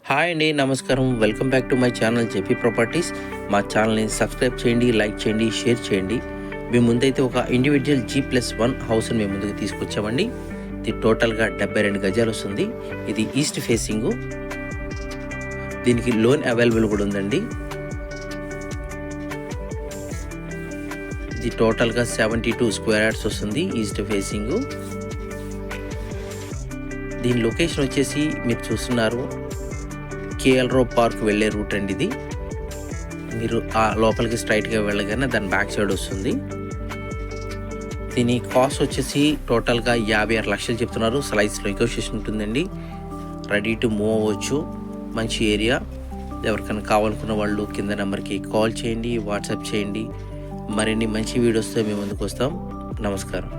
Hi అండి, నమస్కారం. Welcome back to my channel JP properties. మా ఛానల్ని సబ్స్క్రైబ్ చేయండి, లైక్ చేయండి, షేర్ చేయండి. మేము ముందైతే ఒక ఇండివిజువల్ G+1 హౌస్ని మేము ముందుకు తీసుకొచ్చామండి. ఇది టోటల్గా 72 గజాలు వస్తుంది. ఇది ఈస్ట్ ఫేసింగు. దీనికి లోన్ అవైలబుల్ కూడా ఉందండి. ఇది టోటల్గా 72 స్క్వేర్ యార్డ్స్ వస్తుంది ఈస్ట్ ఫేసింగు. దీని లొకేషన్ వచ్చేసి మీరు చూస్తున్నారు, కేఎల్ రో పార్క్ వెళ్ళే రూట్ అండి. ఇది మీరు ఆ లోపలికి స్ట్రైట్గా వెళ్ళగానే దాని బ్యాక్ సైడ్ వస్తుంది. దీని కాస్ట్ వచ్చేసి టోటల్గా 56 లక్షలు చెప్తున్నారు. స్లైస్లో నెగోషియేషన్ ఉంటుందండి. రెడీ టు మూవ్ అవ్వచ్చు. మంచి ఏరియా. ఎవరికైనా కావాలనుకున్న వాళ్ళు కింద నెంబర్కి కాల్ చేయండి, వాట్సాప్ చేయండి. మరిన్ని మంచి వీడియోస్తో మేము ముందుకు వస్తాం. నమస్కారం.